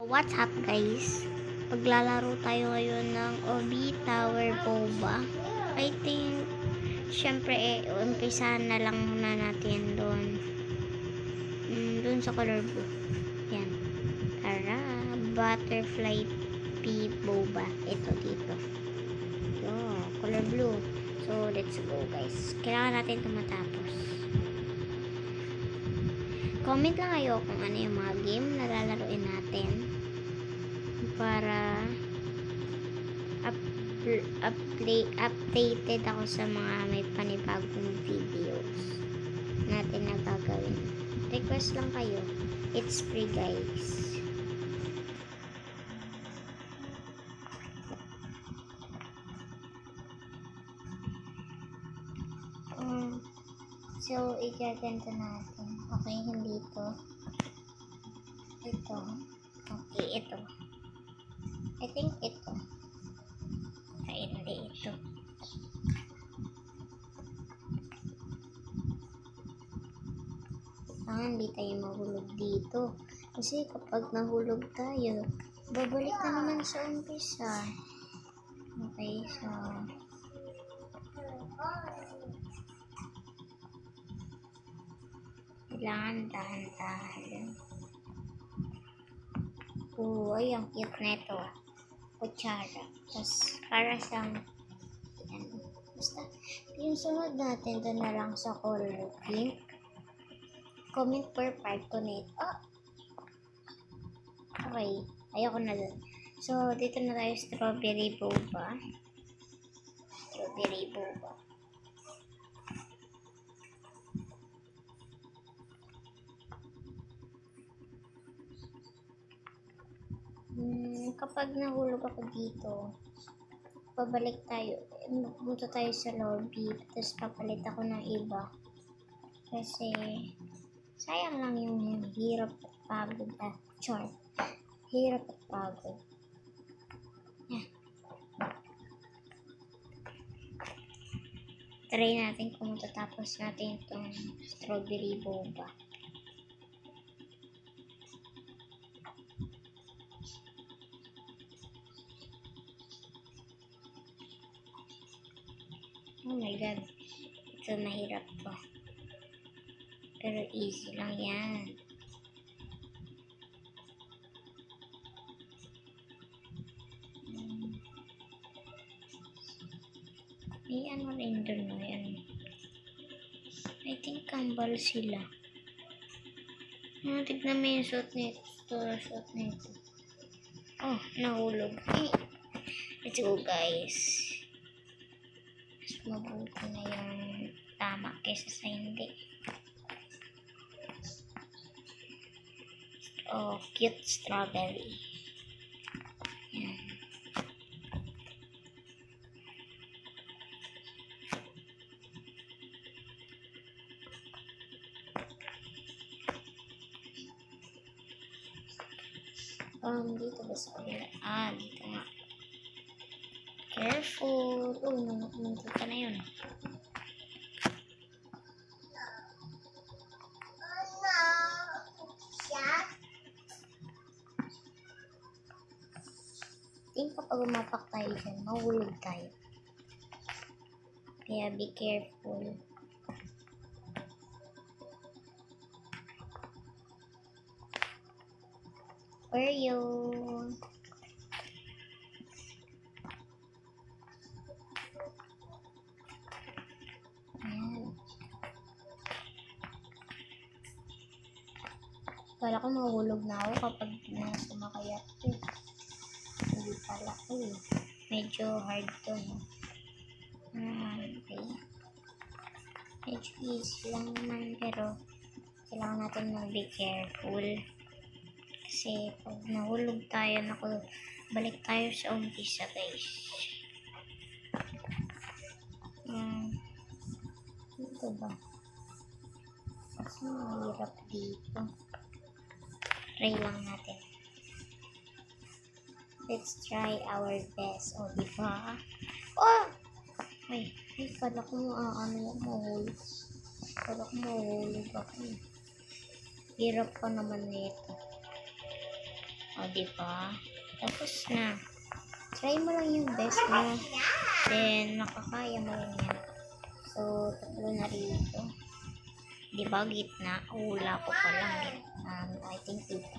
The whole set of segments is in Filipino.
What's up guys? Paglalaro tayo ngayon ng Obi Tower Boba. I think, syempre umpisahan na lang muna natin doon. Doon sa color blue. Yan. Tara, Butterfly P Boba. Ito dito. Yo, color blue. So, let's go guys. Kailangan natin ito matapos. Comment lang kayo kung ano yung mga game na lalaroin natin para updated ako sa mga may panibagong videos natin na gagawin. Request lang kayo. It's free guys. So, igaganto natin. Okay, hindi ito. Ito. Okay, ito. I think ito. Ay, hindi ito. Hindi tayo mahulog dito. Kasi kapag nahulog tayo, babalik na naman sa umpisa. Okay, so kailangan dahan-dahan. Ay, ang cute neto. Kutsara. Tapos, para siyang basta, yung sunod natin doon na lang sa color pink. Comment per part to net. Okay. Ayoko na doon. So, dito na tayo strawberry boba. Strawberry boba. Kapag nahulog ako dito, babalik tayo, punta tayo sa lobby, tapos papalit ako ng iba. Kasi, sayang lang yung hirap at pagod hirap at pagod. Yeah. Try natin kung matatapos natin itong strawberry boba. Oh my god, ito mahirap to. Pero easy lang yan. May ano rin doon mo yan. I think kambal sila. Tignan mo yung suit nito. Suit nito. Oh, nahulog. Let's go guys. Mas mabuti na yung tama kaysa sa hindi. Oh, cute strawberry. Yan. Dito ba sa kabila? Dito nga. Careful. Nandito ka na yun. Kapag umapak tayo dyan, mahulog tayo. Kaya be careful. Where you? Ayan. Kala ko mahulog na ako kapag sumakay ako. Hindi pala. Medyo hard to, no? Okay. Medyo easy lang naman, pero kailangan natin mag-be careful. Kasi pag nahulog tayo, balik tayo sa umpisa, guys. Dito ba? Kasi mahirap dito. Try lang natin. Let's try our best. Diba? Ay, kala ko mahulog. Kala ko mahulog ako. Hirap pa naman nito. O, diba? Tapos na. Try mo lang yung best mo. Then, makakaya mo rin yan. So, tatlo na rin ito. Diba, gitna? Hula ko pa lang. I think ito.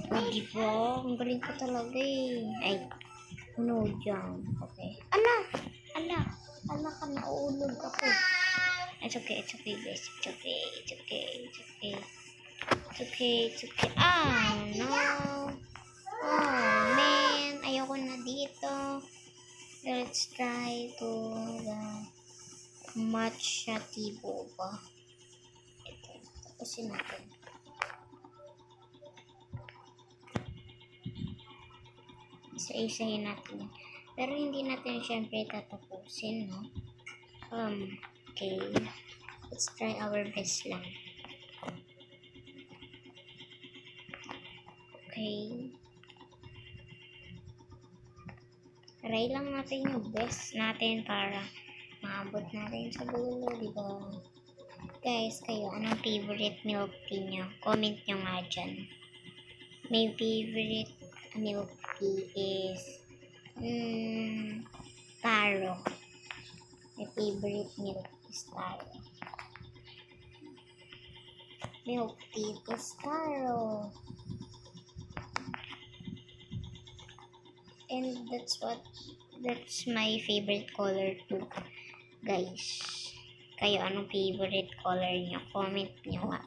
O, diba? Ang galing ko talaga eh. Ay, no jump. Okay. Ala! Ala ka, nauulog ako. It's okay guys. It's okay. Ah, no. Oh, man. Ayoko na dito. Let's try to the matcha tea boba. Ito. Tapusin natin. Isa-isahin natin. Pero hindi natin syempre tatapusin, no? Okay. Let's try our best lang. Okay. Try lang natin yung best natin para maabot natin sa dulo, diba? Guys, kayo, anong favorite milk tea nyo? Comment nyo nga dyan. My favorite milk tea is taro. My favorite milk is taro. Milk tea is taro. And that's my favorite color too, guys. Kayo, anong favorite color nyo? Comment nyo nga.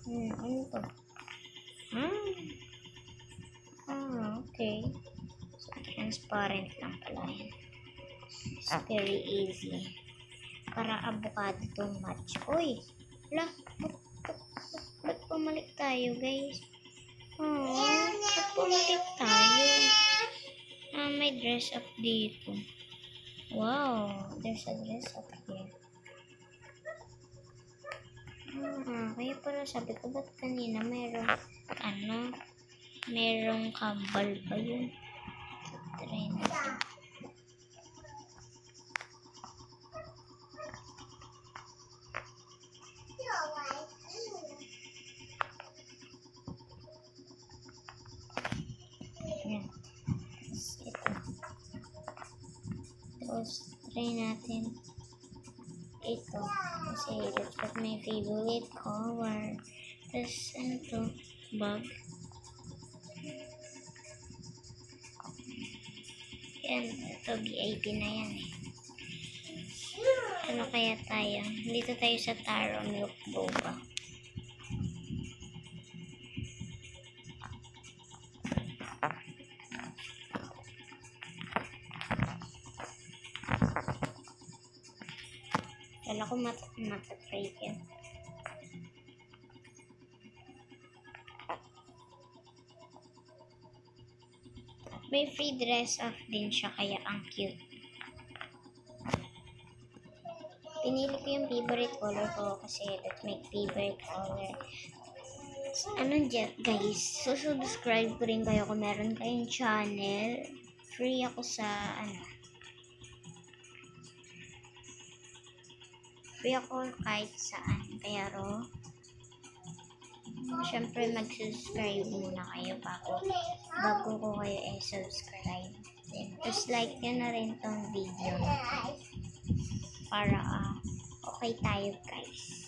Ano to? Okay. So, transparent lang pala yan. It's very easy. Para avocado tong match. Uy! Ba't pumalik tayo, guys? Ba't pumalik tayo? May dress up dito. Wow! There's a dress up here. Kaya pala sabi ko, ba't kanina merong kambal ba yun? Try natin. Yan. Ito. Tapos, try natin ito. Kasi that's what my favorite color. Tapos, ano to? Bag. Yan. Ito, VIP na yan eh. Ano kaya tayo? Dito tayo sa taro milk boba. Kala ko matatry yan. May free dress off din siya, kaya ang cute. Pinili ko yung favorite color ko kasi that's my favorite color. Ano dyan, guys? So, subscribe ko rin kayo kung meron kayong channel. Free ako sa, free ako kahit saan. Kaya syempre mag-subscribe muna kayo bago ko kayo subscribe. Just like nyo na rin tong video para okay tayo, guys.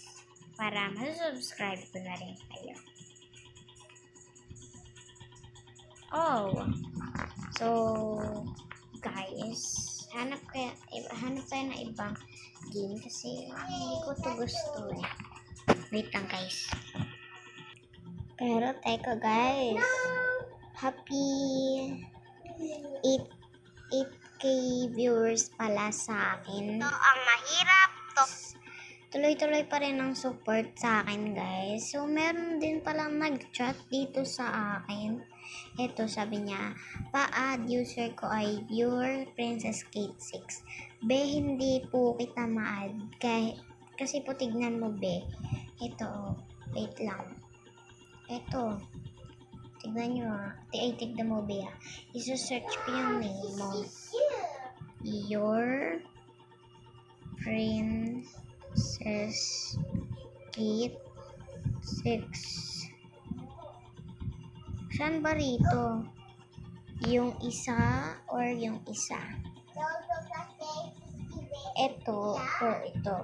Para mag-subscribe ko na rin kayo. So guys, hanap kayo na ibang game kasi hindi ko to gusto eh. Wait lang, guys. Pero teka, guys. Happy 8K viewers pala sa akin. So, ang mahirap to. Tuloy-tuloy pa rin ang support sa akin, guys. So, meron din palang nag-chat dito sa akin. Ito, sabi niya, pa-add user ko ay viewer Princess Kate 6. Be, hindi po kita ma-add. Kasi po, tignan mo, be. Ito, wait lang. Ito. Tignan nyo tignan mo, be. Iso-search ko yung name mo. Your Princess Kate 6. Saan ba rito? Yung isa or yung isa? Ito or ito?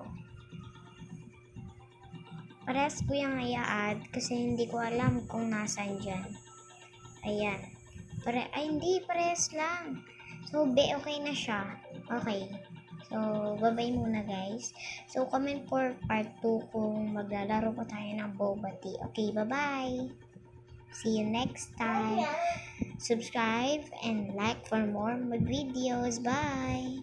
Parehas ko yung i-add kasi hindi ko alam kung nasan dyan. Ayan. Ay, hindi. Parehas lang. So, okay na siya. Okay. So, bye-bye muna guys. So, comment for part 2 kung maglalaro pa tayo ng boba tea. Okay, bye-bye. See you next time. Subscribe and like for more videos. Bye!